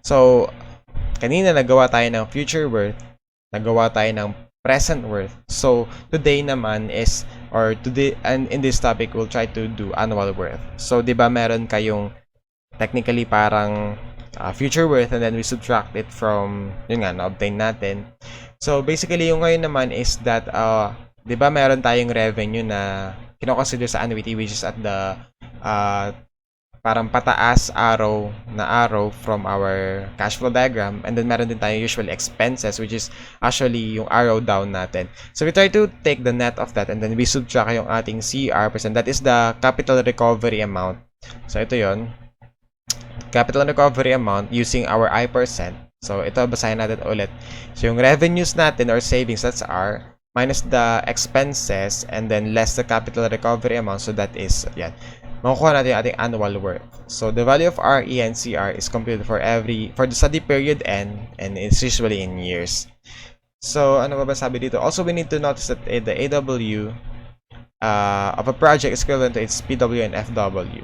So, kanina nagawa tayo ng future worth, nagawa tayo ng present worth. So, today naman is, or today, and in this topic, we'll try to do annual worth. So, di ba meron kayong technically parang future worth and then we subtract it from, yun nga, na-obtain natin. So, basically, yung ngayon naman is that, di ba meron tayong revenue na kinoconsider sa annuity which is at the parang pataas arrow from our cash flow diagram, and then meron din tayong usual expenses which is actually yung arrow down natin. So we try to take the net of that and then we subtract yung ating CR percent. That is the capital recovery amount. So ito yon, capital recovery amount using our I percent. So ito, basahin natin ulit. So yung revenues natin or savings, that's R, minus the expenses and then less the capital recovery amount. So that is, yan, makukuha natin yung ating annual worth. So the value of RE and CR is computed for the study period and it's usually in years. So ano ba sabi dito? Also, we need to notice that the AW of a project is equivalent to its PW and FW.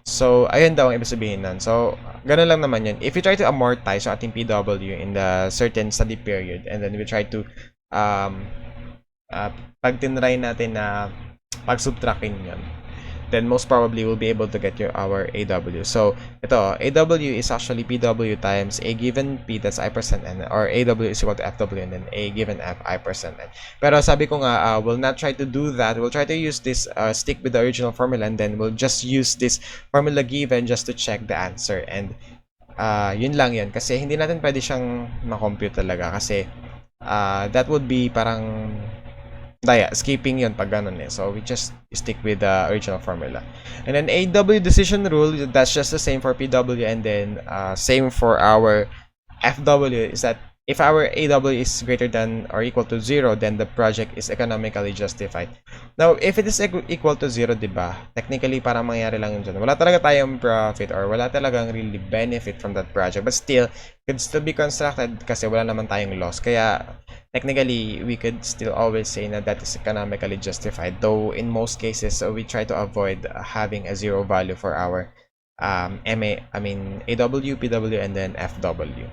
So ayun daw ang ibig sabihin nun. So ganun lang naman yun. If you try to amortize yung ating PW in the certain study period and then we try to pag tinry natin na pag-subtractin yun, then most probably we'll be able to get our AW. So, ito, AW is actually PW times A given P, that's I percent N, or AW is equal to FW and then A given F, I percent N. Pero sabi ko nga, we'll not try to do that. We'll try to use this, stick with the original formula, and then we'll just use this formula given just to check the answer. And yun lang yun. Kasi hindi natin pwede siyang ma-compute talaga. Kasi that would be parang skipping yun pag ganun eh. So, we just stick with the original formula. And then, AW decision rule, that's just the same for PW, and then same for our FW, is that if our AW is greater than or equal to 0, then the project is economically justified. Now, if it is equal to 0, diba, technically, parang mangyayari lang yun dyan. Wala talaga tayong profit or wala talagang really benefit from that project. But still, it could still be constructed kasi wala naman tayong loss. Kaya, technically, we could still always say that is economically justified. Though, in most cases, we try to avoid having a 0 value for our AW, PW, and then FW.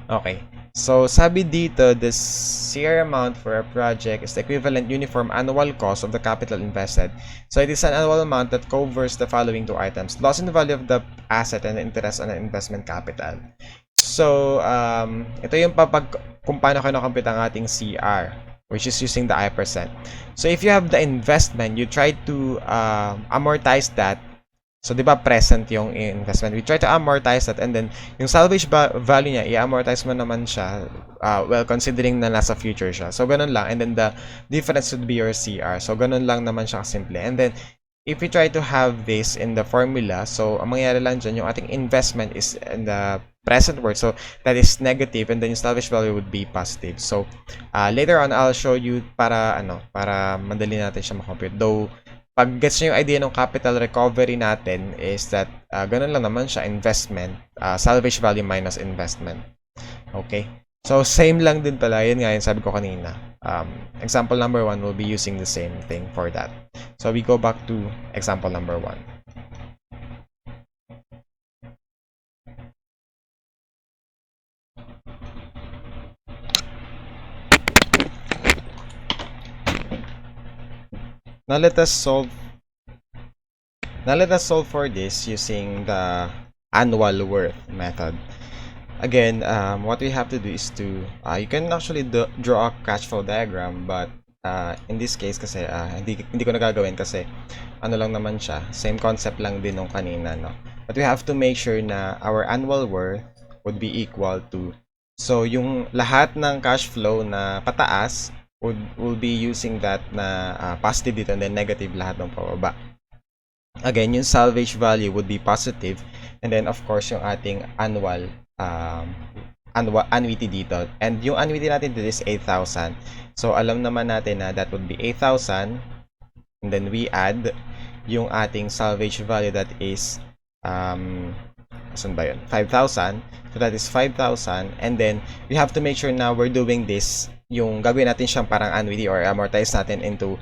Okay. So, sabi dito, the CR amount for a project is the equivalent uniform annual cost of the capital invested. So, it is an annual amount that covers the following two items: loss in the value of the asset and the interest on the investment capital. So, ito yung kung paano kinocompute ang ating CR, which is using the I percent. So, if you have the investment, you try to amortize that. So, di ba present yung investment? We try to amortize that, and then yung salvage value niya, i-amortize mo naman siya, well, considering na nasa future siya. So, ganun lang. And then, the difference would be your CR. So, ganun lang naman siya simple. And then, if we try to have this in the formula, so, ang mangyayari lang dyan, yung ating investment is in the present worth. So, that is negative, and then yung salvage value would be positive. So, later on, I'll show you para madali natin siya makompute. Though, pag gets nyo yung idea ng capital recovery natin is that ganun lang naman siya, investment, salvage value minus investment. Okay? So, same lang din pala. Yun nga yung sabi ko kanina. Example number 1 will be using the same thing for that. So, we go back to example number 1. Now let us solve for this using the annual worth method. Again, what we have to do is to you can actually draw a cash flow diagram, but in this case kasi hindi ko nagagawin kasi ano lang naman siya, same concept lang din nung kanina, no? But we have to make sure na our annual worth would be equal to, so yung lahat ng cash flow na pataas will be using that na positive dito, and then negative lahat ng pababa. Again, yung salvage value would be positive, and then of course yung ating annual annuity dito, and yung annuity natin dito is 8,000. So alam naman natin na that would be 8,000, and then we add yung ating salvage value, that is saan ba yun? 5,000. So that is 5,000, and then we have to make sure na we're doing this, yung gagawin natin siyang parang annuity or amortize natin into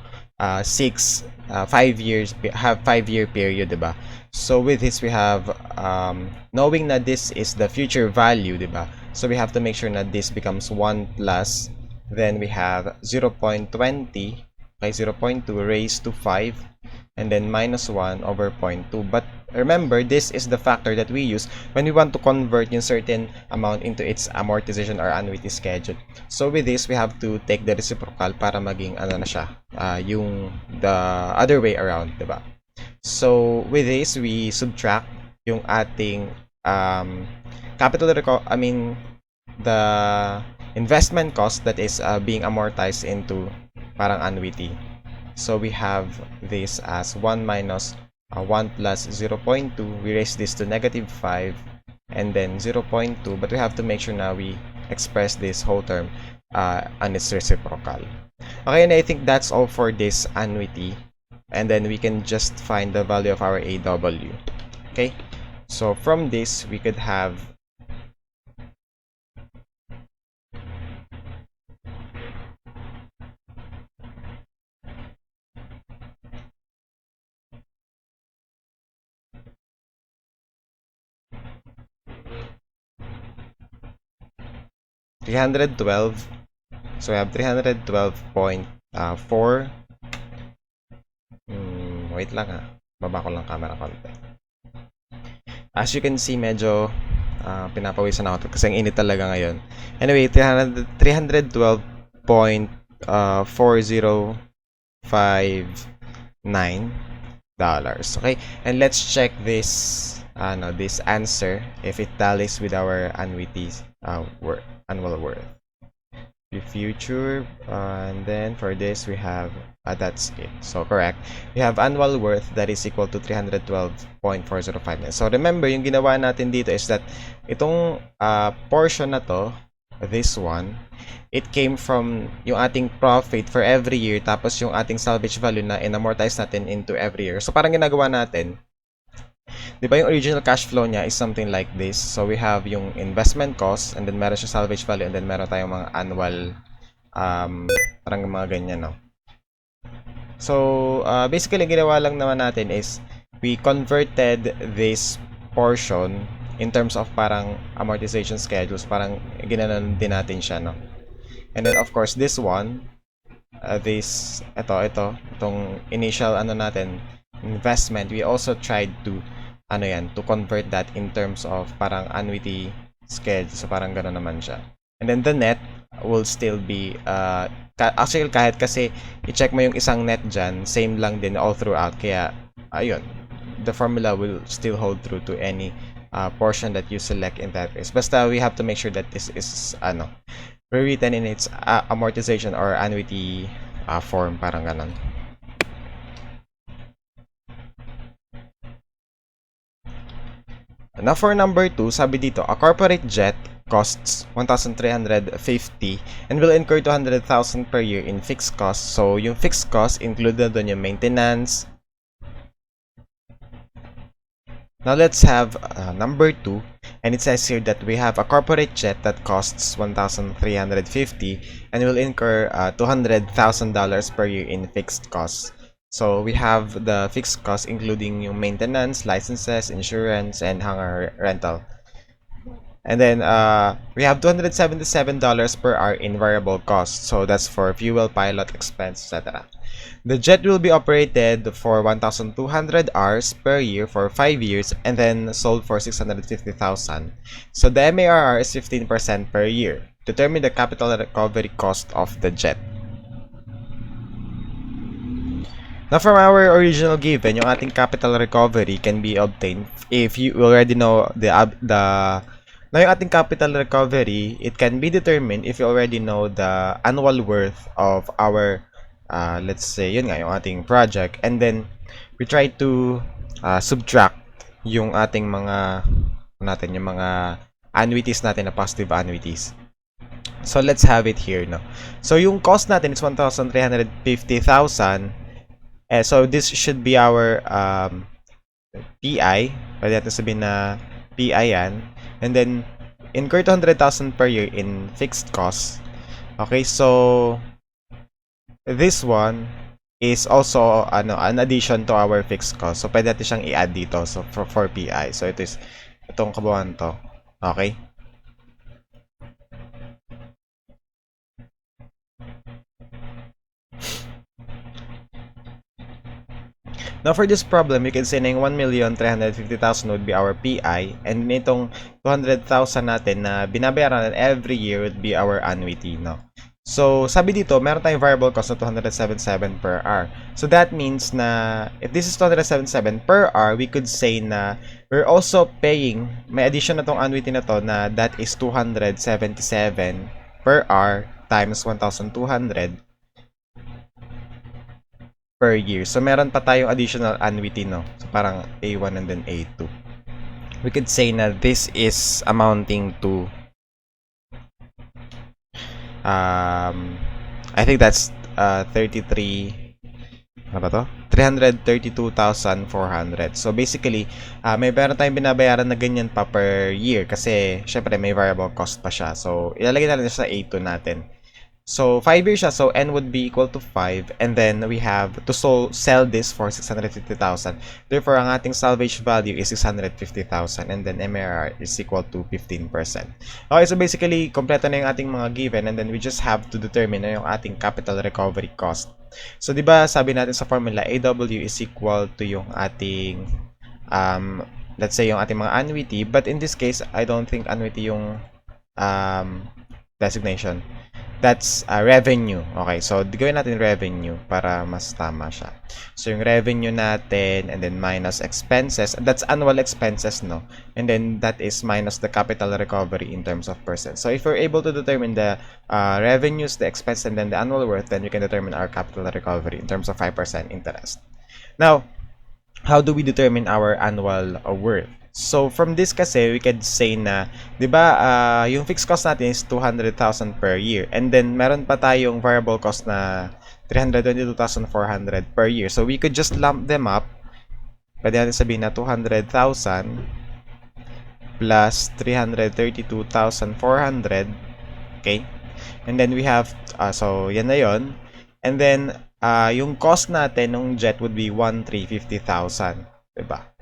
5-year period, diba? So with this we have knowing that this is the future value, diba? So we have to make sure that this becomes 1 plus, then we have 0.20, okay, 0.2 raised to 5, and then minus 1 over 0.2. But remember, this is the factor that we use when we want to convert yung certain amount into its amortization or annuity schedule. So with this, we have to take the reciprocal para maging ano na siya, yung the other way around, diba? So with this, we subtract yung ating the investment cost that is being amortized into parang annuity. So we have this as 1 minus 1 plus 0.2. We raise this to negative 5 and then 0.2, but we have to make sure now we express this whole term on its reciprocal. Okay, and I think that's all for this annuity. And then we can just find the value of our AW. Okay, so from this, we could have $312. So we have 312.4. Wait lang ha. Baba ko lang camera konti. As you can see, medyo pinapawisan ako kasi ang init talaga ngayon. Anyway, $312.4059. Okay? And let's check this this answer if it tallies with our annuities annual worth. The future, and then for this we have that's it. So correct, we have annual worth that is equal to 312.4059. So remember, yung ginawa natin dito is that itong portion na to, this one, it came from yung ating profit for every year, tapos yung ating salvage value na in-amortize natin into every year. So parang ginagawa natin, di ba yung original cash flow niya is something like this. So we have yung investment cost, and then meron siya salvage value, and then meron tayong mga annual parang mga ganyan, no? So basically ginawa lang naman natin is we converted this portion in terms of parang amortization schedules, parang ginanon din natin siya, no? And then of course this one, itong initial natin, investment, we also tried to to convert that in terms of parang annuity schedule. So parang gano'n naman siya. And then the net will still be actually kahit kasi i-check mo yung isang net dyan, same lang din all throughout. Kaya ayun, the formula will still hold true to any portion that you select in that case. Basta we have to make sure that this is rewritten in its amortization or annuity form, parang ganon. Now for number 2, sabi dito, a corporate jet costs 1,350 and will incur 200,000 per year in fixed costs. So yung fixed cost included doon yung maintenance. Now let's have number 2, and it says here that we have a corporate jet that costs 1,350 and will incur $200,000 per year in fixed costs. So we have the fixed costs including yung maintenance, licenses, insurance, and hangar rental. And then we have $277 per hour in variable costs. So that's for fuel, pilot, expense, etc. The jet will be operated for 1,200 hours per year for 5 years and then sold for $650,000. So the MARR is 15% per year. Determine the capital recovery cost of the jet. Now from our original given, yung ating capital recovery can be obtained if you already know now yung ating capital recovery, it can be determined if you already know the annual worth of our let's say yun nga yung ating project, and then we try to subtract yung ating mga yung mga annuities natin na positive annuities. So let's have it here, no. So yung cost natin is 1,350,000. So this should be our PI. Pwede natin sabihin na PI yan. And then incur 200,000 per year in fixed costs. Okay, so this one is also an addition to our fixed cost. So pwede natin siyang i-add dito so for PI. So itong kabuuan to. Okay? Now for this problem, you can say na yung 1,350,000 would be our PI, and itong 200,000 natin na binabayaran natin every year would be our annuity, no? So, sabi dito, meron tayong variable cost na 277 per hour. So, that means na if this is 277 per hour, we could say na we're also paying, may addition na tong annuity na to na that is 277 per hour times 1,200 per year. So, meron pa tayong additional annuity, no? So, parang A1 and then A2. We could say na this is amounting to I think that's 332,400. So basically, may meron tayong binabayaran na ganyan pa per year kasi syempre may variable cost pa siya. So ilalagay natin sa A2 natin. So 5 years siya, so N would be equal to 5, and then we have to sell this for 650,000. Therefore, ang ating salvage value is 650,000, and then MARR is equal to 15%. Okay, so basically, kompleto na yung ating mga given, and then we just have to determine na yung ating capital recovery cost. So, di ba sabi natin sa formula, AW is equal to yung ating, let's say yung ating mga annuity, but in this case, I don't think annuity yung designation. That's revenue. Okay, so gawin natin revenue para mas tama siya. So yung revenue natin and then minus expenses, that's annual expenses, no? And then that is minus the capital recovery in terms of percent. So if we're able to determine the revenues, the expense, and then the annual worth, then we can determine our capital recovery in terms of 5% interest. Now, how do we determine our annual worth? So, from this kasi, we could say na, di ba, yung fixed cost natin is 200,000 per year. And then, meron pa tayong variable cost na 322,400 per year. So, we could just lump them up. Pwede natin sabihin na 200,000 plus 332,400. Okay? And then, we have, so, yan na yon. And then, yung cost natin ng jet would be 1,350,000. Diba?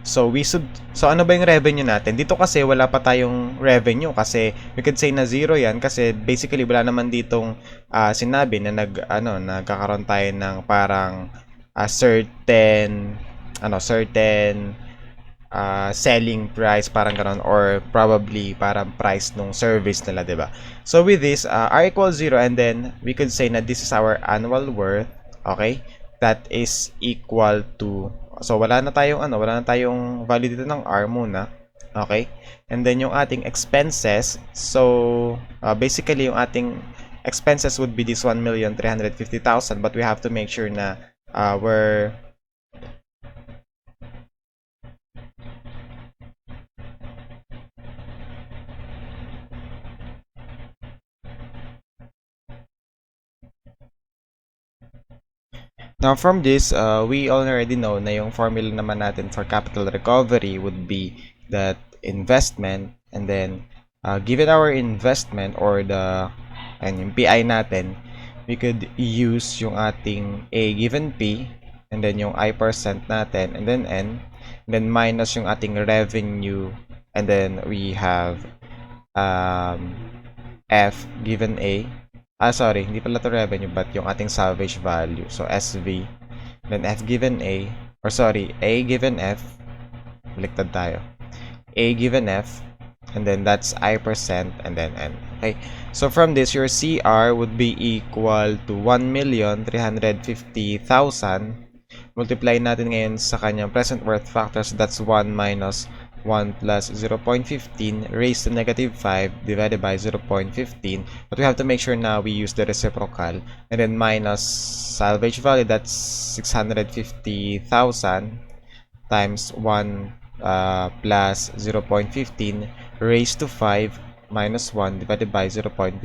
So ano ba yung revenue natin? Dito kasi wala pa tayong revenue kasi we could say na zero yan kasi basically wala naman ditong sinabi na nagkakaroon tayo ng parang certain selling price, parang ganoon, or probably parang price nung service nila, 'di ba? So with this, R equals 0, and then we could say na this is our annual worth, okay? That is equal to, so wala na tayong value dito ng R muna, okay? And then yung ating expenses, so basically yung ating expenses would be this 1,350,000, but we have to make sure na we're now, from this, we already know na yung formula naman natin for capital recovery would be that investment, and then given our investment or yung PI natin, we could use yung ating A given P, and then yung I percent natin, and then N, and then minus yung ating revenue, and then we have F given A. Sorry, hindi pala to revenue, but yung ating salvage value. So, SV, then F given A, or sorry, A given F, baliktad tayo. A given F, and then that's I percent, and then N. Okay, so from this, your CR would be equal to 1,350,000. Multiply natin ngayon sa kanyang present worth factors, that's 1 minus 1 plus 0.15 raised to negative 5 divided by 0.15, but we have to make sure now we use the reciprocal, and then minus salvage value, that's 650,000 times 1 plus 0.15 raised to 5 minus 1 divided by 0.15,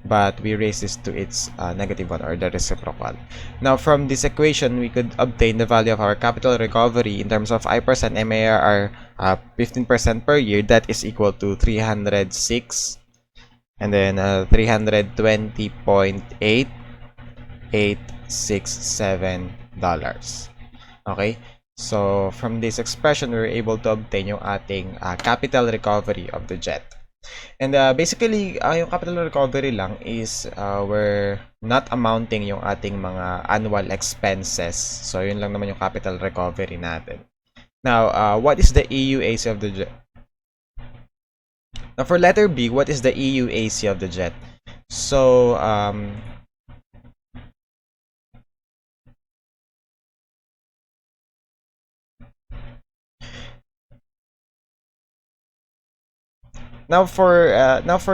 but we raise this to its -1 or the reciprocal. Now, from this equation, we could obtain the value of our capital recovery in terms of I%, MARR, 15% per year. That is equal to 306 and then 320.8867 dollars. Okay? So, from this expression, we were able to obtain yung ating capital recovery of the jet. And basically, yung capital recovery lang is we're not amounting yung ating mga annual expenses. So, yun lang naman yung capital recovery natin. Now, what is the EUAC of the jet? Now, for letter B, what is the EUAC of the jet? So, now for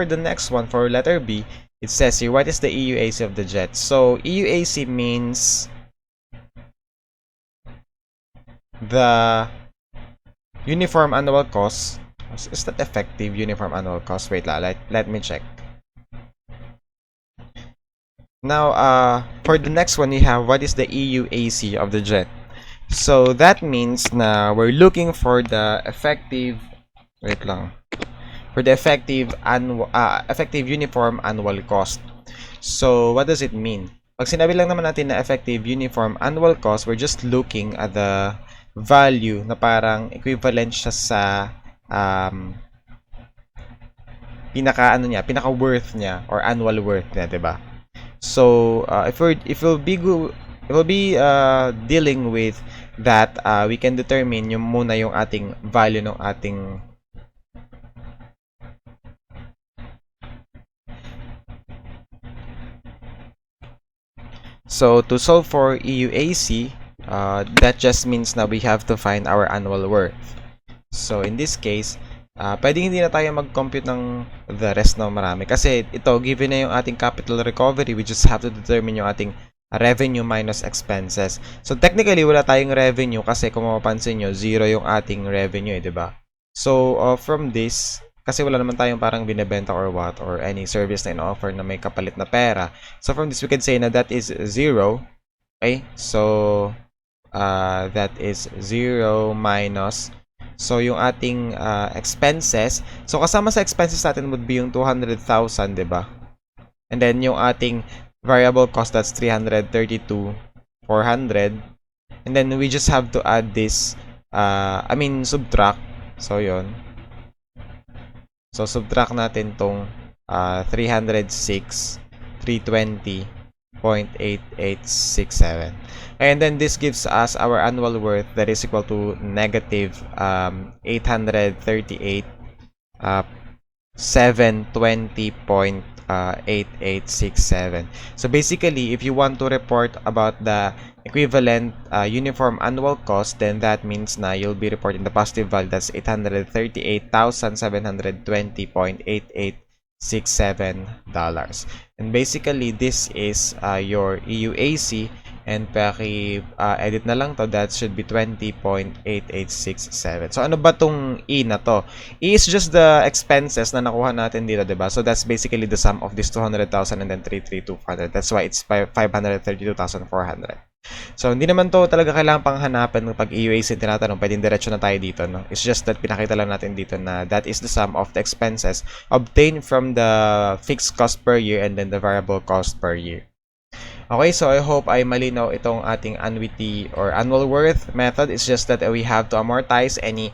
the next one, for letter B, it says here, what is the EUAC of the jet? So, EUAC means the uniform annual cost. Is that effective uniform annual cost? Wait, let me check. Now, for the next one, we have what is the EUAC of the jet? So, that means na we're looking for the effective, wait lang, for the effective uniform annual cost. So, what does it mean? Pag sinabi lang naman natin na effective uniform annual cost, we're just looking at the value na parang equivalent siya sa pinaka worth niya or annual worth niya, 'di ba? So, if we'll be dealing with that, we can determine yung muna yung ating value ng ating So, to solve for EUAC, that just means na we have to find our annual worth. So, in this case, pwedeng hindi na tayo mag-compute ng the rest na marami. Kasi ito, given na yung ating capital recovery, we just have to determine yung ating revenue minus expenses. So, technically, wala tayong revenue kasi kung mapapansin nyo, 0 yung ating revenue, diba? So, from this, kasi wala naman tayong parang binebenta or what, or any service na in-offer na may kapalit na pera. So, from this, we can say na that is 0. Okay? So, that is 0 minus. So, yung ating expenses. So, kasama sa expenses natin would be yung 200,000, diba? And then, yung ating variable cost, that's 332,400. And then, we just have to add this, subtract. So, yun. So, subtract natin tong 306, 320.8867. And then, this gives us our annual worth that is equal to negative 838, 720.8867. So, basically, if you want to report about the equivalent uniform annual cost, then that means na you'll be reporting the positive value. That's 838,720.8867 dollars. And basically, this is your EUAC. And paki-edit na lang to, that should be 20.8867. So, ano ba tong E na to? E is just the expenses na nakuha natin dito, diba? So, that's basically the sum of this 200,000 and then 332,400. That's why it's 532,400. So, hindi naman to talaga kailangan pang hanapan pag EUAC tinatanong. Pwedeng diretso na tayo dito, no? It's just that pinakita lang natin dito na that is the sum of the expenses obtained from the fixed cost per year and then the variable cost per year. Okay, so I hope ay malinaw itong ating annuity or annual worth method. It's just that we have to amortize any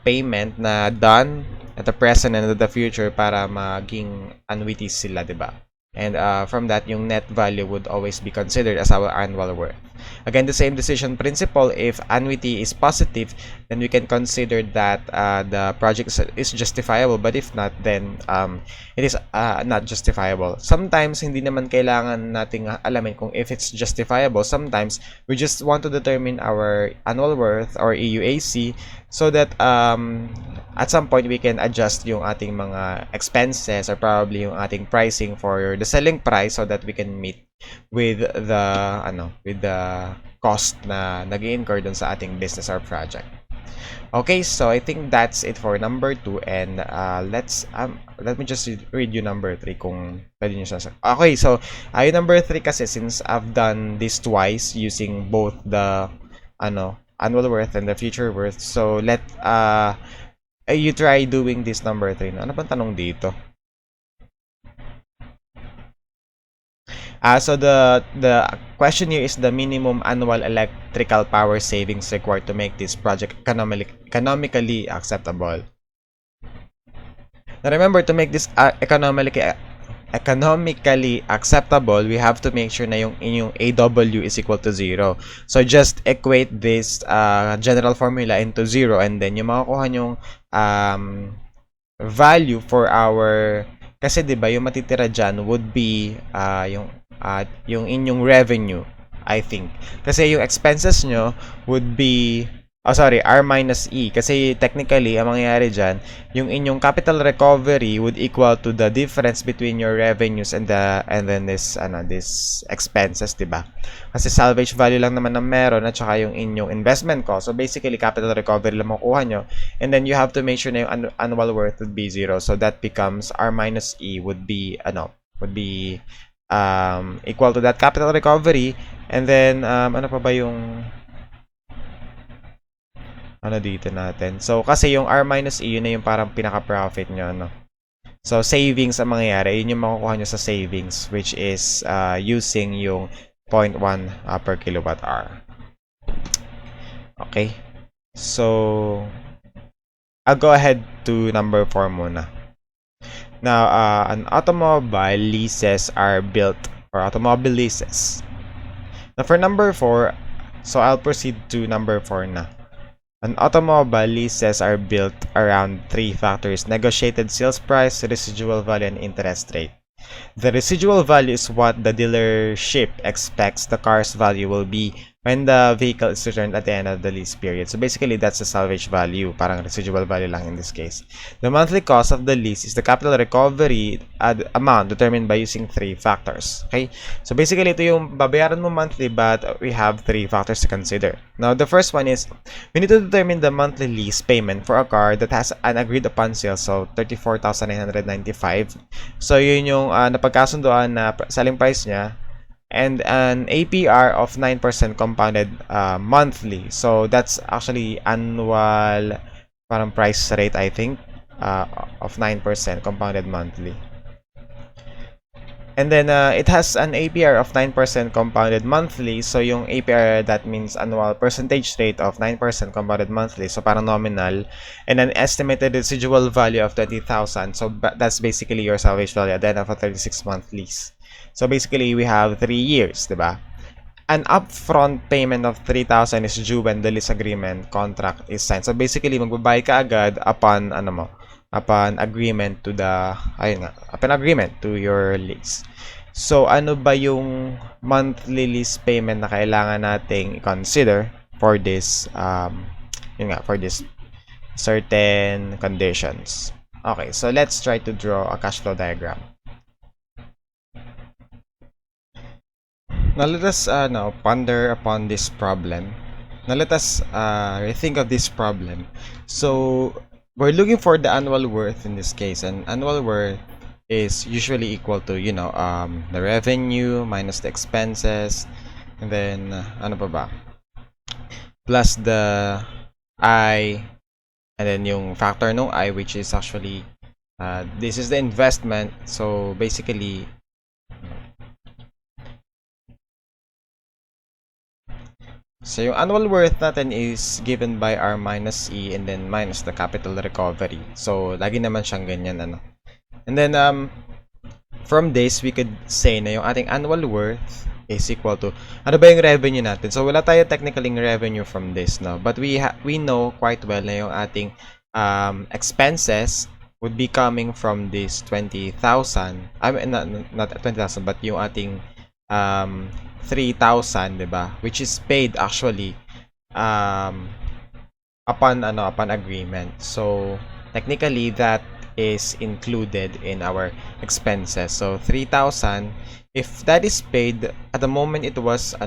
payment na done at the present and at the future para maging annuities sila, diba? And from that, yung net value would always be considered as our annual worth. Again, the same decision principle. If annuity is positive, then we can consider that the project is justifiable. But if not, then it is not justifiable. Sometimes, hindi naman kailangan nating alamin kung if it's justifiable. Sometimes, we just want to determine our annual worth or EUAC so that at some point, we can adjust yung ating mga expenses or probably yung ating pricing for the selling price so that we can meet with the cost na nag-incur dun sa ating business or project. Okay, so I think that's it for number 2, and let me just read you number 3 kung pwede nyo siya. Okay, so yung number 3 kasi, since I've done this twice using both the annual worth and the future worth, so you try doing this number 3. No? Ano bang tanong dito? So the question here is the minimum annual electrical power savings required to make this project economically acceptable. Now remember, to make this economically acceptable, we have to make sure na yung inyong AW is equal to 0. So just equate this general formula into 0, and then yung makukuha nyong value for our, kasi 'di ba yung matitira diyan would be yung inyong revenue, I think. Kasi yung expenses nyo would be R minus E. Kasi technically, ang mangyayari dyan, yung inyong capital recovery would equal to the difference between your revenues and then this expenses, diba? Kasi salvage value lang naman ang meron at saka yung inyong investment cost. So basically, capital recovery lang makukuha nyo. And then you have to make sure na yung annual worth would be 0. So that becomes R minus E would be equal to that capital recovery. And then, ano pa ba yung dito natin. So, kasi yung R minus E, yun na yung parang pinaka-profit nyo, So, savings ang mangyayari. Yun yung makukuha nyo sa savings, which is using yung 0.1 per kilowatt hour. Okay. So, I'll go ahead to number 4 muna. Now, an automobile leases are built, or automobile leases. Now, for number 4, so I'll proceed to number 4 na. An automobile leases are built around 3 factors: negotiated sales price, residual value, and interest rate. The residual value is what the dealership expects the car's value will be when the vehicle is returned at the end of the lease period. So basically, that's the salvage value. Parang residual value lang in this case. The monthly cost of the lease is the capital recovery amount determined by using 3 factors. Okay? So basically, ito yung babayaran mo monthly, but we have 3 factors to consider. Now, the first one is, we need to determine the monthly lease payment for a car that has an agreed upon sale, so 34,995. So yun yung napagkasundoan na selling price niya, and an APR of 9% compounded monthly. So that's actually annual parang price rate, I think, of 9% compounded monthly. And then it has an APR of 9% compounded monthly. So yung APR, that means annual percentage rate of 9% compounded monthly. So parang nominal. And an estimated residual value of 20,000. So that's basically your salvage value at the end of a 36-month lease. So basically, we have 3 years, diba? An upfront payment of 3,000 is due when the lease agreement contract is signed. So basically, magbabayad ka agad upon agreement to upon agreement to your lease. So ano ba yung monthly lease payment na kailangan nating consider for this for this certain conditions? Okay, so let's try to draw a cash flow diagram. Now let us ponder upon this problem. Now let us rethink of this problem. So we're looking for the annual worth in this case, and annual worth is usually equal to the revenue minus the expenses, and then ano pa ba, plus the I, and then yung factor ng I, which is actually this is the investment. So basically, so yung annual worth natin is given by R minus E and then minus the capital recovery. So lagi naman siyang ganyan And then from this we could say na yung ating annual worth is equal to ano ba yung revenue natin. So wala tayo technically revenue from this, no, but we know quite well na yung ating expenses would be coming from this 20,000. I mean not 20,000, but yung ating 3,000, diba? Which is paid actually upon agreement. So technically that is included in our expenses. So 3,000, if that is paid at the moment, it was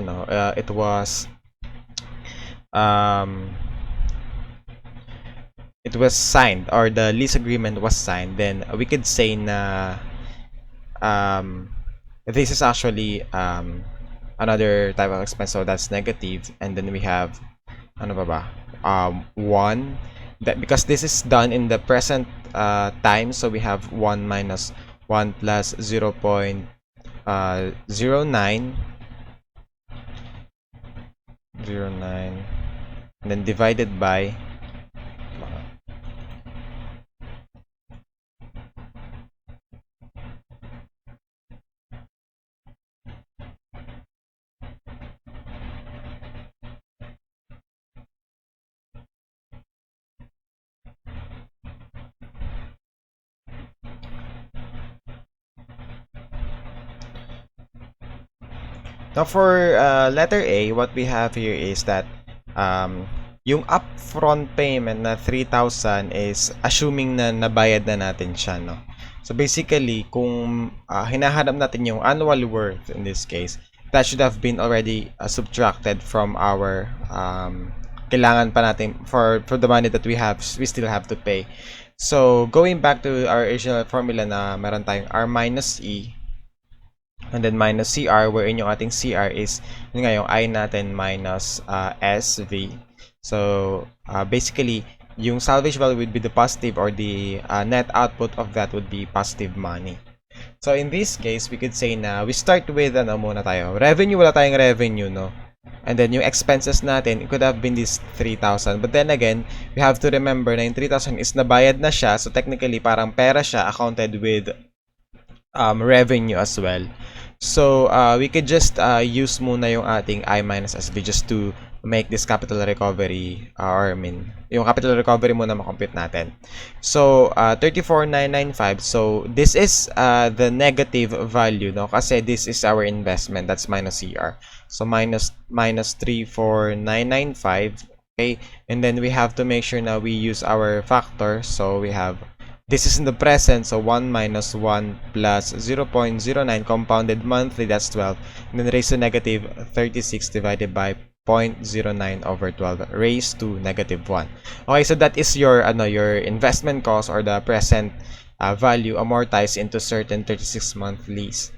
it was signed or the lease agreement was signed, then we could say na this is actually another type of expense, so that's negative. And then we have ano ba ba 1, that because this is done in the present time, so we have 1 minus 1 plus 0.09 and then divided by now for letter A, what we have here is that yung upfront payment na 3,000 is assuming na nabayad na natin siya, no? So basically, kung hinahanap natin yung annual worth in this case, that should have been already subtracted from our kailangan pa natin for the money that we still have to pay. So going back to our original formula na meron tayong R minus E and then minus CR, wherein yung ating CR is yun nga yung I natin minus SV. So basically, yung salvage value would be the positive, or the net output of that would be positive money. So in this case, we could say na we start with ano muna tayo, revenue. Wala tayong revenue, no? And then yung expenses natin, it could have been this 3,000. But then again, we have to remember na yung 3,000 is nabayad na siya. So technically, parang pera siya accounted with revenue as well. So we could just use muna yung ating I minus SV just to make this capital recovery, or I mean, yung capital recovery muna makompute natin. So 34,995. So this is the negative value, no? Kasi this is our investment, that's minus CR. So minus 34,995. Okay, and then we have to make sure na we use our factor. So we have, this is in the present, so 1 minus 1 plus 0.09 compounded monthly, that's 12. And then raised to negative 36 divided by 0.09 over 12 raised to negative 1. Okay, so that is your investment cost, or the present value amortized into certain 36-month lease.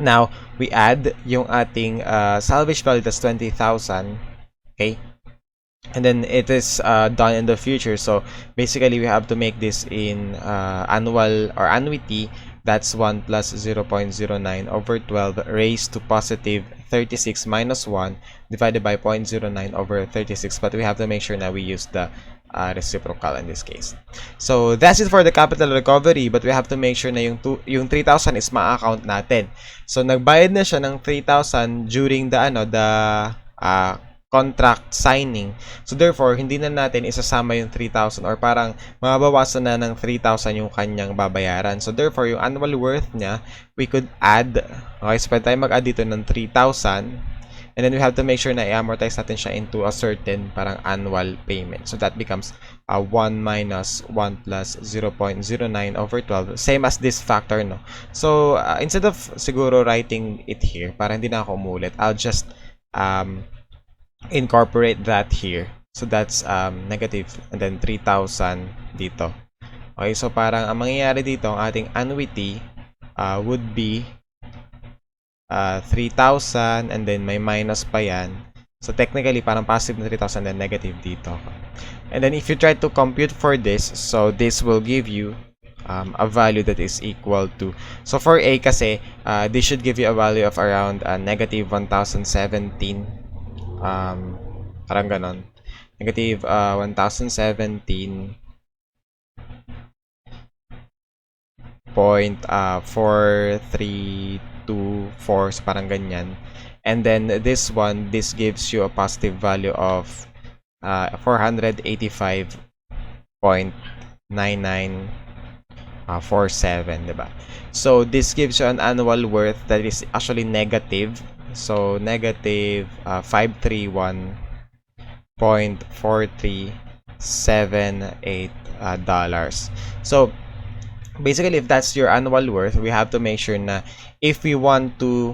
Now, we add yung ating salvage value, that's 20,000. Okay? And then it is done in the future. So basically, we have to make this in annual or annuity. That's 1 plus 0.09 over 12 raised to positive 36 minus 1 divided by 0.09 over 36. But we have to make sure that we use the reciprocal in this case. So that's it for the capital recovery. But we have to make sure na yung 3,000 is ma-account natin. So nagbayad na siya ng 3,000 during the contract signing. So therefore, hindi na natin isasama yung 3,000, or parang mababawasan na ng 3,000 yung kanyang babayaran. So therefore, yung annual worth niya, we could add. Okay, so pwede tayo mag-add dito ng 3,000. And then we have to make sure na i-amortize natin siya into a certain parang annual payment. So that becomes 1 minus 1 plus 0.09 over 12. Same as this factor, no? So instead of siguro writing it here, para hindi na ako umulit, I'll just incorporate that here. So that's negative, and then 3,000 dito. Okay, so parang ang mangyayari dito, ang ating annuity would be 3,000, and then may minus pa yan. So technically, parang positive na 3,000 and negative dito. And then if you try to compute for this, so this will give you a value that is equal to, so for A kasi, this should give you a value of around negative 1,017. Parang ganon. Negative 1,017.4324, so parang ganyan. And then this one, this gives you a positive value of 485.9947, diba? So this gives you an annual worth that is actually negative. So negative 531.4378 dollars. So basically, if that's your annual worth, we have to make sure na if we want to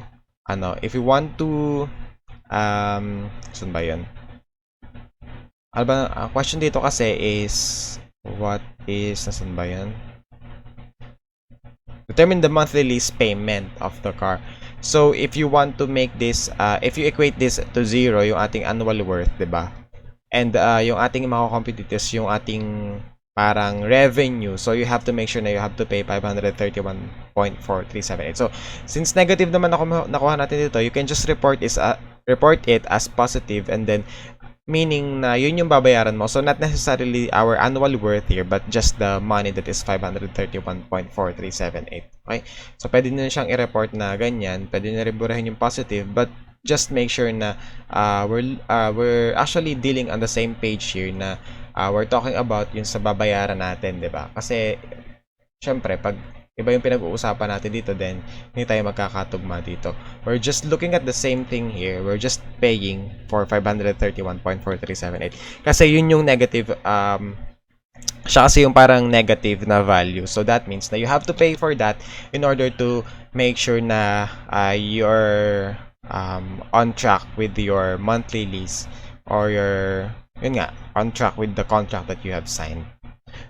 saan ba yun? Ano ba, ang question dito kasi is, nasan ba yan? Determine the monthly lease payment of the car. So, if you want to make this, if you equate this to 0, yung ating annual worth, di ba? And yung ating makakompute is yung ating parang revenue. So, you have to make sure na you have to pay 531.4378. So, since negative naman nakuha natin dito, you can just report it as positive, and then meaning na yun yung babayaran mo. So, not necessarily our annual worth here, but just the money that is 531.4378. Okay? So, pwede nyo siyang i-report na ganyan. Pwede nyo rin burahin yung positive, but just make sure na we're actually dealing on the same page here na we're talking about yun sa babayaran natin, di ba? Kasi, syempre, pag iba yung pinag-uusapan natin dito, then hindi tayo magkakatugma dito. We're just looking at the same thing here. We're just paying for 531.4378. Kasi yun yung negative, siya kasi yung parang negative na value. So that means na you have to pay for that in order to make sure na you're on track with your monthly lease, or yun nga, on track with the contract that you have signed.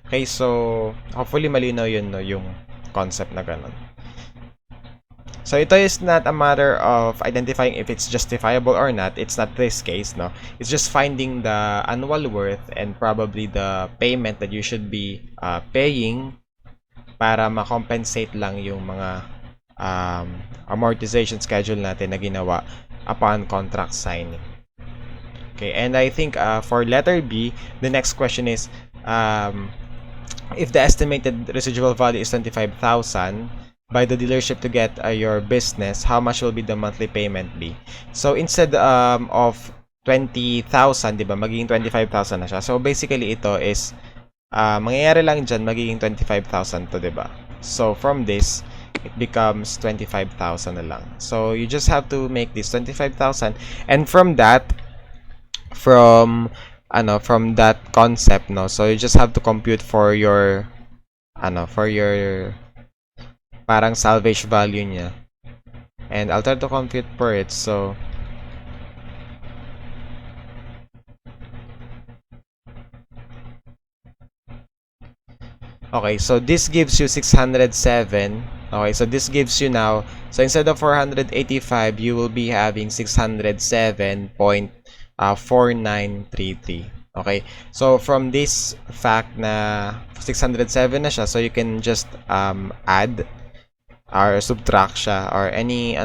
Okay, so hopefully malinaw yun, no, yung concept na ganun. So ito is not a matter of identifying if it's justifiable or not. It's not this case, no. It's just finding the annual worth and probably the payment that you should be paying para ma-compensate lang yung mga amortization schedule natin na ginawa upon contract signing. Okay, and I think for letter B, the next question is if the estimated residual value is 25,000 by the dealership to get your business, how much will be the monthly payment be? So instead of 20,000, di ba, magiging 25,000 na siya. So basically ito is mangyayari lang dyan, magiging 25,000 to, di ba? So from this, it becomes 25,000 na lang. So you just have to make this 25,000, and from that, from that concept, no, so you just have to compute for your parang salvage value niya, and I'll try to compute for it. So okay, so this gives you 607. Okay, so this gives you now, so instead of 485, you will be having 607.4933. Okay, so from this fact na 607 na siya, so you can just add or subtract siya, or anything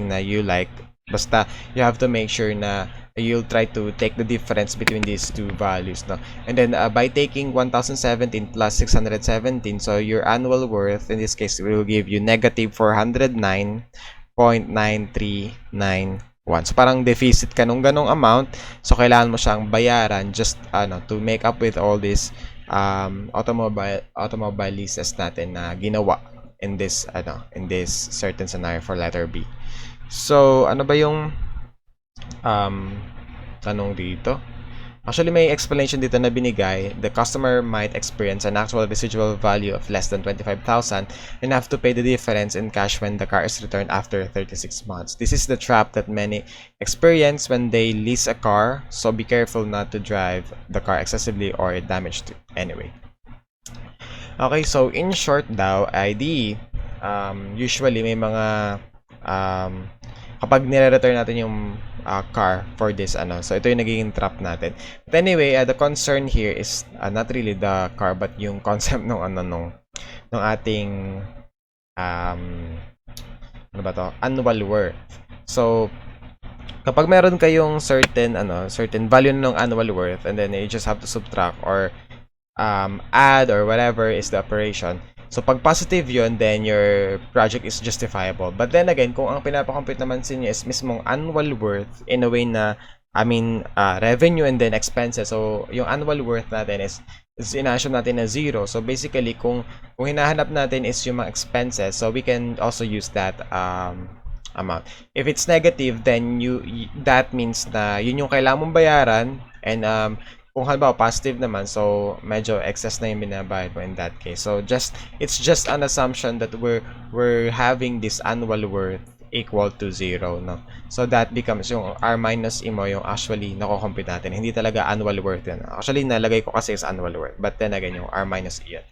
na you like. Basta you have to make sure na you'll try to take the difference between these two values, no? And then by taking 1017 plus 617, so your annual worth in this case will give you negative 409.9391. So parang deficit ka nung ganong amount, so kailangan mo siyang bayaran just to make up with all this automobile leases natin na ginawa in this certain scenario for letter B. So ano ba yung tanong dito? Actually, may explanation dito na binigay. The customer might experience an actual residual value of less than 25,000 and have to pay the difference in cash when the car is returned after 36 months. This is the trap that many experience when they lease a car, so be careful not to drive the car excessively or damage it anyway. Okay, so in short daw, usually may mga kapag nire-return natin yung car for this so ito yung nagiging trap natin. But anyway, the concern here is not really the car, but yung concept nung ating annual worth. So kapag meron kayong certain value ng annual worth, and then you just have to subtract or add or whatever is the operation. So, pag positive yun, then your project is justifiable. But then again, kung ang pinapakompute naman sa inyo is mismong annual worth in a way na, revenue and then expenses. So, yung annual worth natin is in-assume natin na 0. So, basically, kung hinahanap natin is yung mga expenses, so we can also use that amount. If it's negative, then that means na yun yung kailangan mong bayaran, and kung halimbawa positive naman, so medyo excess na yung binabayad mo in that case. So it's just an assumption that we're having this annual worth equal to 0, no? So that becomes yung R minus E mo yung actually nako-compute natin. Hindi talaga annual worth yan. Actually, nalagay ko kasi is annual worth. But then again, yung R minus E yan.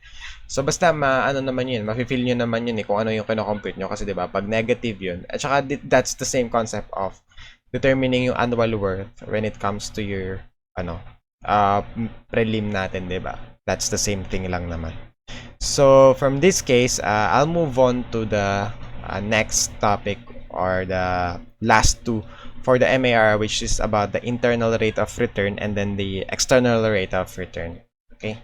So basta ano naman yun, mafe-feel nyo naman yun kung ano yung kino-compute nyo kasi 'di ba pag negative yun. At saka that's the same concept of determining yung annual worth when it comes to your prelim natin, 'di ba? That's the same thing lang naman. So from this case, I'll move on to the next topic or the last two for the MAR, which is about the internal rate of return and then the external rate of return. Okay?